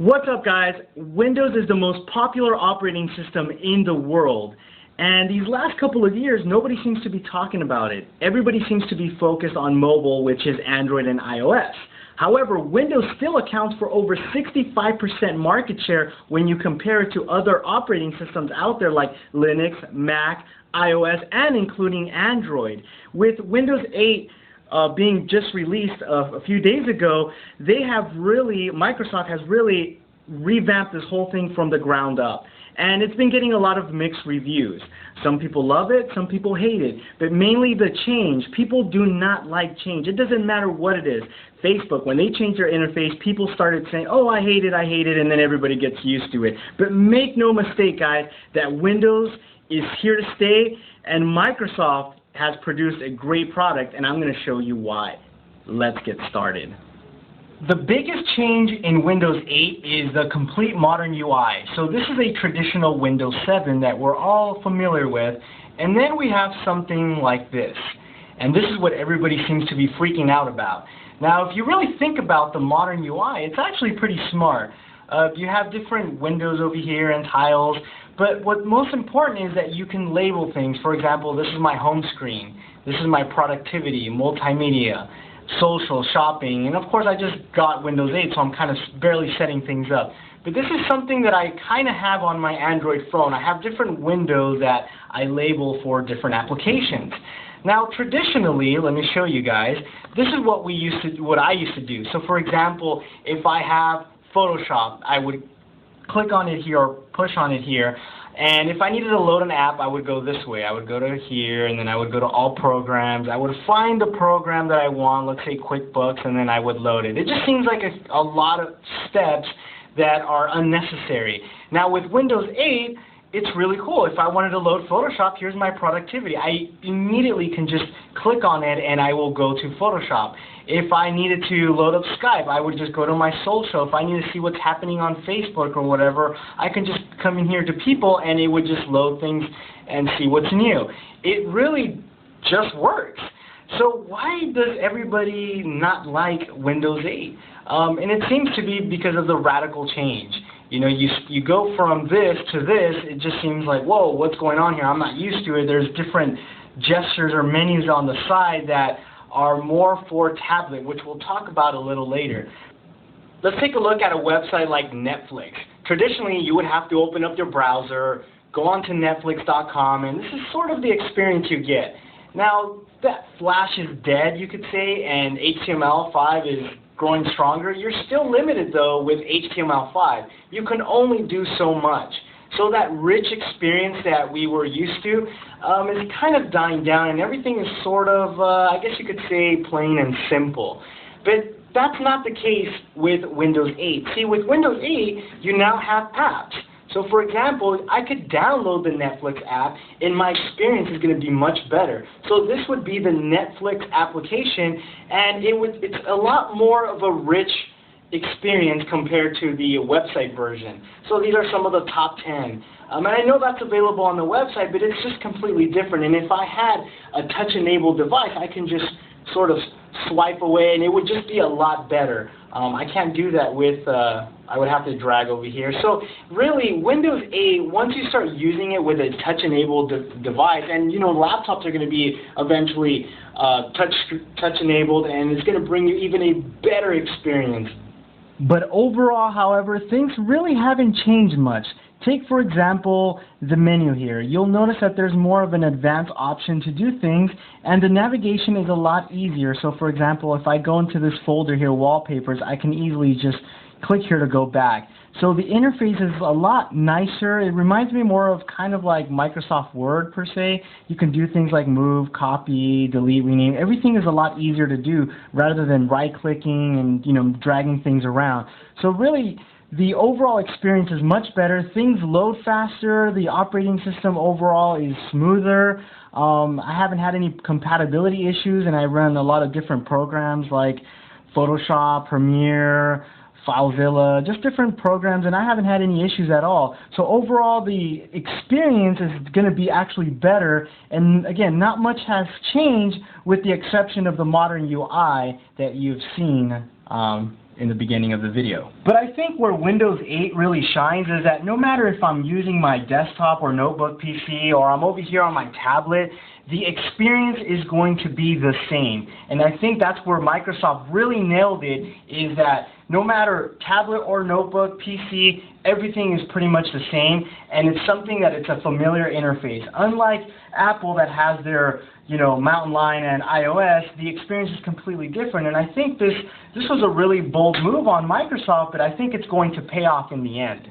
What's up, guys? Windows is the most popular operating system in the world. And these last couple of years, nobody seems to be talking about it. Everybody seems to be focused on mobile, which is Android and iOS. However, Windows still accounts for over 65% market share when you compare it to other operating systems out there like Linux, Mac, iOS, and including Android. With Windows 8 being just released a few days ago, Microsoft has really revamped this whole thing from the ground up. And it's been getting a lot of mixed reviews. Some people love it, some people hate it. But mainly the change. People do not like change. It doesn't matter what it is. Facebook, when they changed their interface, people started saying, oh, I hate it, and then everybody gets used to it. But make no mistake, guys, that Windows is here to stay, and Microsoft has produced a great product, and I'm going to show you why. Let's get started. The biggest change in Windows 8 is the complete modern UI. So this is a traditional Windows 7 that we're all familiar with, and then we have something like this. And this is what everybody seems to be freaking out about. Now, if you really think about the modern UI, it's actually pretty smart. You have different windows over here and tiles, but what's most important is that you can label things. For example, this is my home screen. This is my productivity, multimedia, social, shopping, and of course I just got Windows 8, so I'm kind of barely setting things up. But this is something that I kind of have on my Android phone. I have different windows that I label for different applications. Now, traditionally, let me show you guys, this is what I used to do. So for example, if I have Photoshop, I would click on it here or push on it here, and if I needed to load an app, I would go this way. I would go to here, and then I would go to all programs. I would find the program that I want, let's say QuickBooks, and then I would load it. It just seems like a lot of steps that are unnecessary. Now with Windows 8, it's really cool. If I wanted to load Photoshop, here's my productivity. I immediately can just click on it and I will go to Photoshop. If I needed to load up Skype, I would just go to my social. If I need to see what's happening on Facebook or whatever, I can just come in here to people and it would just load things and see what's new. It really just works. So why does everybody not like Windows 8? And it seems to be because of the radical change. You know, you go from this to this, it just seems like, whoa, what's going on here? I'm not used to it. There's different gestures or menus on the side that are more for tablet, which we'll talk about a little later. Let's take a look at a website like Netflix. Traditionally, you would have to open up your browser, go on to Netflix.com, and this is sort of the experience you get. Now, that Flash is dead, you could say, and HTML5 is growing stronger. You're still limited, though, with HTML5. You can only do so much. So that rich experience that we were used to is kind of dying down, and everything is sort of, I guess you could say, plain and simple. But that's not the case with Windows 8. See, with Windows 8, you now have apps. So for example, I could download the Netflix app and my experience is going to be much better. So this would be the Netflix application, and it's a lot more of a rich experience compared to the website version. So these are some of the top 10. And I know that's available on the website, but it's just completely different. And if I had a touch-enabled device, I can just sort of swipe away, and it would just be a lot better. I can't do that with, I would have to drag over here. So really, Windows 8, once you start using it with a touch-enabled device, and you know, laptops are going to be eventually touch-enabled, and it's going to bring you even a better experience. But overall, however, things really haven't changed much. Take, for example, the menu here. You'll notice that there's more of an advanced option to do things, and the navigation is a lot easier. So, for example, if I go into this folder here, wallpapers, I can easily just click here to go back. So the interface is a lot nicer. It reminds me more of kind of like Microsoft Word, per se. You can do things like move, copy, delete, rename. Everything is a lot easier to do rather than right-clicking and, you know, dragging things around. So really, the overall experience is much better. Things load faster. The operating system overall is smoother. I haven't had any compatibility issues, and I run a lot of different programs like Photoshop, Premiere, FileZilla, just different programs, and I haven't had any issues at all. So overall, the experience is going to be actually better, and again, not much has changed with the exception of the modern UI that you've seen in the beginning of the video. But I think where Windows 8 really shines is that no matter if I'm using my desktop or notebook PC or I'm over here on my tablet, the experience is going to be the same. And I think that's where Microsoft really nailed it, is that no matter tablet or notebook, PC, everything is pretty much the same, and it's something that it's a familiar interface. Unlike Apple that has their, Mountain Lion and iOS, the experience is completely different, and I think this was a really bold move on Microsoft, but I think it's going to pay off in the end.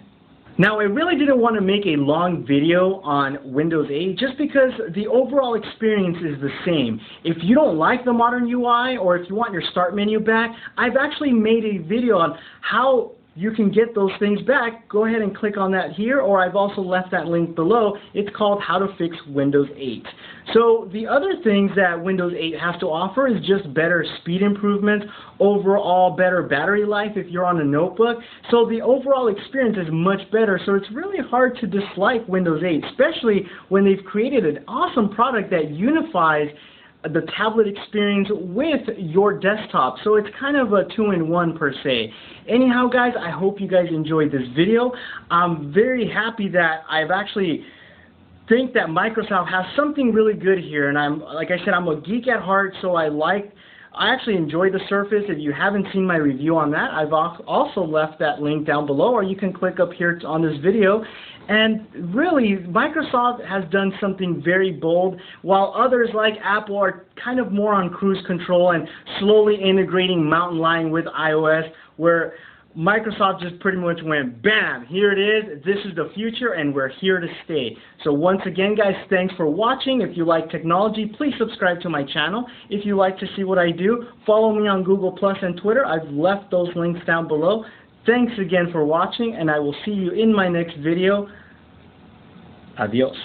Now, I really didn't want to make a long video on Windows 8 just because the overall experience is the same. If you don't like the modern UI or if you want your start menu back, I've actually made a video on how you can get those things back. Go ahead and click on that here, or I've also left that link below. It's called How to Fix Windows 8. So the other things that Windows 8 has to offer is just better speed improvements, overall better battery life if you're on a notebook. So the overall experience is much better, so it's really hard to dislike Windows 8, especially when they've created an awesome product that unifies the tablet experience with your desktop. So it's kind of a two-in-one per se. Anyhow, guys, I hope you guys enjoyed this video. I'm very happy that I've actually think that Microsoft has something really good here, and like I said, I'm a geek at heart, so I actually enjoy the Surface. If you haven't seen my review on that, I've also left that link down below, or you can click up here on this video. And really, Microsoft has done something very bold, while others like Apple are kind of more on cruise control and slowly integrating Mountain Lion with iOS, where Microsoft just pretty much went, bam, here it is, this is the future, and we're here to stay. So once again, guys, thanks for watching. If you like technology, please subscribe to my channel. If you like to see what I do, follow me on Google Plus and Twitter. I've left those links down below. Thanks again for watching, and I will see you in my next video. Adios.